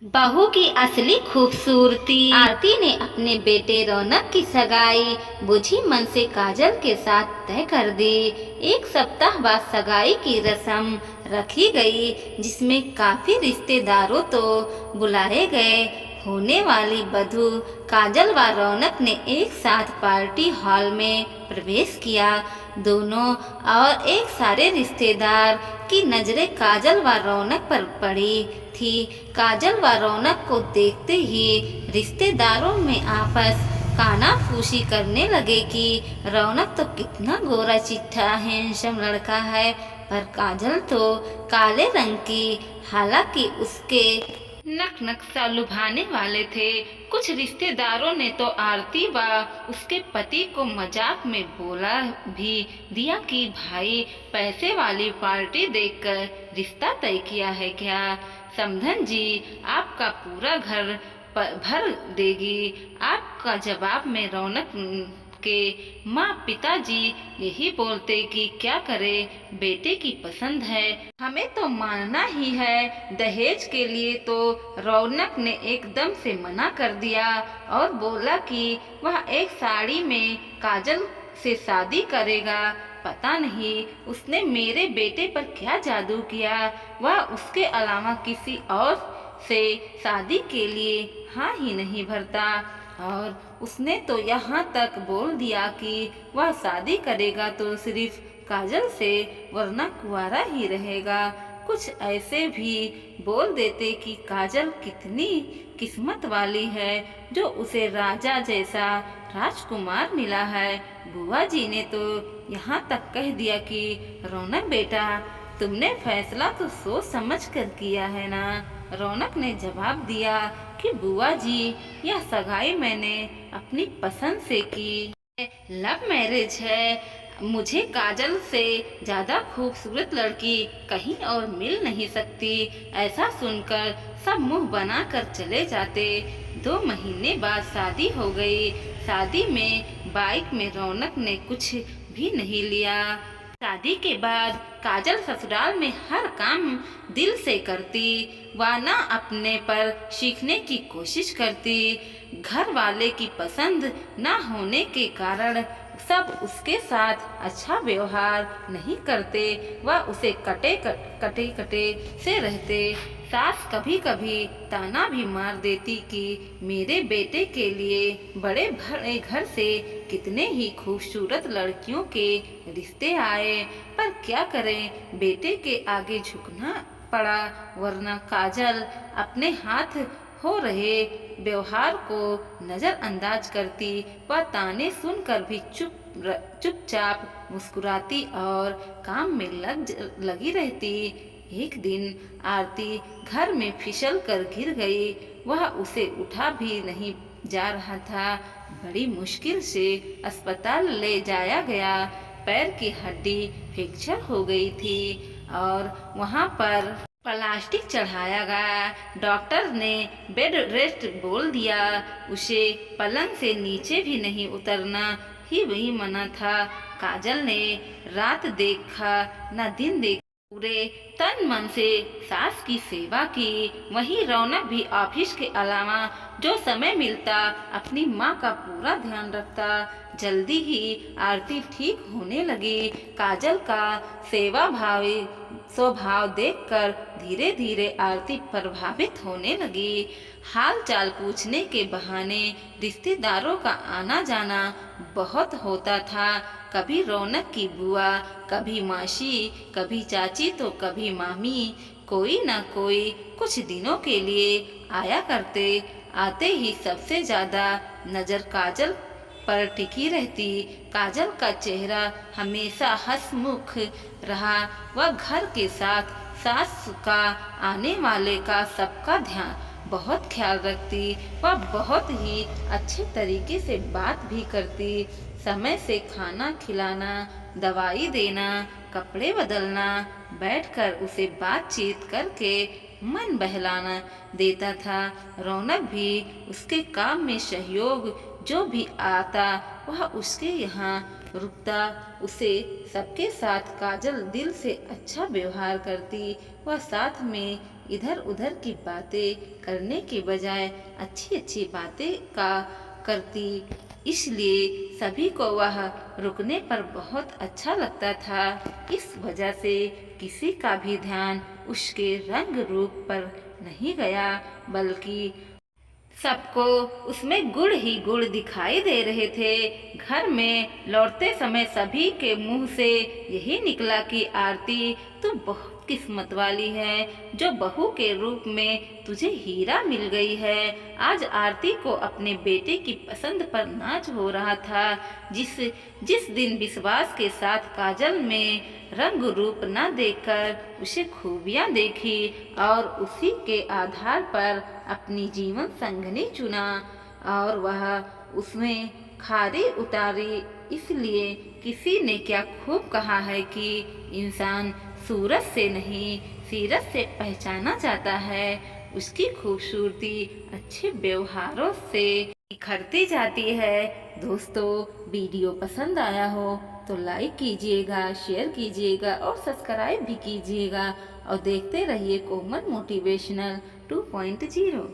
बहू की असली खूबसूरती। आरती ने अपने बेटे रौनक की सगाई बुझी मन से काजल के साथ तय कर दी। एक सप्ताह बाद सगाई की रस्म रखी गई, जिसमें काफी रिश्तेदारों तो बुलाए गए। होने वाली वधू काजल व रौनक ने एक साथ पार्टी हॉल में प्रवेश किया। दोनों और एक सारे रिश्तेदार की नजरें काजल व रौनक पर पड़ी थी। काजल व रौनक को देखते ही रिश्तेदारों में आपस कानाफूसी करने लगे कि रौनक तो कितना गोरा चिट्ठा हैंडसम लड़का है, पर काजल तो काले रंग की। हालांकि उसके नक नक्शा लुभाने वाले थे। कुछ रिश्तेदारों ने तो आरती व उसके पति को मजाक में बोला भी दिया कि भाई, पैसे वाली पार्टी देखकर रिश्ता तय किया है क्या? समधन जी आपका पूरा घर भर देगी। आपका जवाब में रौनक के माँ पिताजी यही बोलते कि क्या करे, बेटे की पसंद है, हमें तो मानना ही है। दहेज के लिए तो रौनक ने एकदम से मना कर दिया और बोला कि वह एक साड़ी में काजल से शादी करेगा। पता नहीं उसने मेरे बेटे पर क्या जादू किया, वह उसके अलावा किसी और से शादी के लिए हाँ ही नहीं भरता। और उसने तो यहाँ तक बोल दिया कि वह शादी करेगा तो सिर्फ काजल से, वरना कुंवारा ही रहेगा। कुछ ऐसे भी बोल देते कि काजल कितनी किस्मत वाली है जो उसे राजा जैसा राजकुमार मिला है। बुआ जी ने तो यहाँ तक कह दिया कि रौनक बेटा, तुमने फैसला तो सोच समझ कर किया है ना? रौनक ने जवाब दिया कि बुआ जी, यह सगाई मैंने अपनी पसंद से की, लव मैरिज है। मुझे काजल से ज्यादा खूबसूरत लड़की कहीं और मिल नहीं सकती। ऐसा सुनकर सब मुंह बनाकर चले जाते। 2 महीने बाद शादी हो गई। शादी में बाइक में रौनक ने कुछ भी नहीं लिया। शादी के बाद काजल ससुराल में हर काम दिल से करती, वरना अपने पर सीखने की कोशिश करती। घर वाले की पसंद न होने के कारण सब उसके साथ अच्छा व्यवहार नहीं करते, वह उसे कटे से रहते। सास कभी कभी ताना भी मार देती कि मेरे बेटे के लिए बड़े बड़े घर से कितने ही खूबसूरत लड़कियों के रिश्ते आए, पर क्या करें, बेटे के आगे झुकना पड़ा, वरना काजल अपने हाथ हो रहे व्यवहार को नजरअंदाज करती। वह ताने सुनकर भी चुपचाप मुस्कुराती और काम में लगी रहती। एक दिन आरती घर में फिसल कर गिर गई। वह उसे उठा भी नहीं जा रहा था। बड़ी मुश्किल से अस्पताल ले जाया गया। पैर की हड्डी फ्रैक्चर हो गई थी और वहां पर प्लास्टिक चढ़ाया गया। डॉक्टर ने बेड रेस्ट बोल दिया। उसे पलंग से नीचे भी नहीं उतरना ही वही मना था। काजल ने रात देखा न दिन देखा, पूरे तन मन से सास की सेवा की। वही रौनक भी ऑफिस के अलावा जो समय मिलता अपनी माँ का पूरा ध्यान रखता। जल्दी ही आरती ठीक होने लगी। काजल का सेवा भावी स्वभाव देखकर धीरे धीरे आरती प्रभावित होने लगी। हाल चाल पूछने के बहाने रिश्तेदारों का आना जाना बहुत होता था। कभी रौनक की बुआ, कभी मासी, कभी चाची तो कभी मामी, कोई न कोई कुछ दिनों के लिए आया करते। आते ही सबसे ज्यादा नजर काजल पर टिकी रहती। काजल का चेहरा हमेशा हंसमुख रहा। वह घर के साथ सास का, आने वाले का, सबका ध्यान बहुत ख्याल रखती। वह बहुत ही अच्छे तरीके से बात भी करती। समय से खाना खिलाना, दवाई देना, कपड़े बदलना, बैठकर उसे बातचीत करके मन बहलाना देता था। रौनक भी उसके काम में सहयोग जो भी आता वह उसके यहाँ रुकता। उसे सबके साथ काजल दिल से अच्छा व्यवहार करती। वह साथ में इधर उधर की बातें करने के बजाय अच्छी अच्छी बातें का करती, इसलिए सभी को वह रुकने पर बहुत अच्छा लगता था। इस वजह से किसी का भी ध्यान उसके रंग रूप पर नहीं गया, बल्कि सबको उसमें गुड़ ही गुड़ दिखाई दे रहे थे। घर में लौटते समय सभी के मुंह से यही निकला कि आरती, तू बहुत किस्मत वाली है, जो बहू के रूप में तुझे हीरा मिल गई है। आज आरती को अपने बेटे की पसंद पर नाज हो रहा था। जिस जिस दिन विश्वास के साथ काजल में रंग रूप न देखकर उसे खूबियां देखी और उसी के आधार पर अपनी जीवन संगनी चुना और वह उसमें खारी उतारी। इसलिए किसी ने क्या खूब कहा है कि इंसान सूरत से नहीं सीरत से पहचाना जाता है। उसकी खूबसूरती अच्छे व्यवहारों से निखरती जाती है। दोस्तों, वीडियो पसंद आया हो तो लाइक कीजिएगा, शेयर कीजिएगा और सब्सक्राइब भी कीजिएगा और देखते रहिए कोमल मोटिवेशनल 2.0।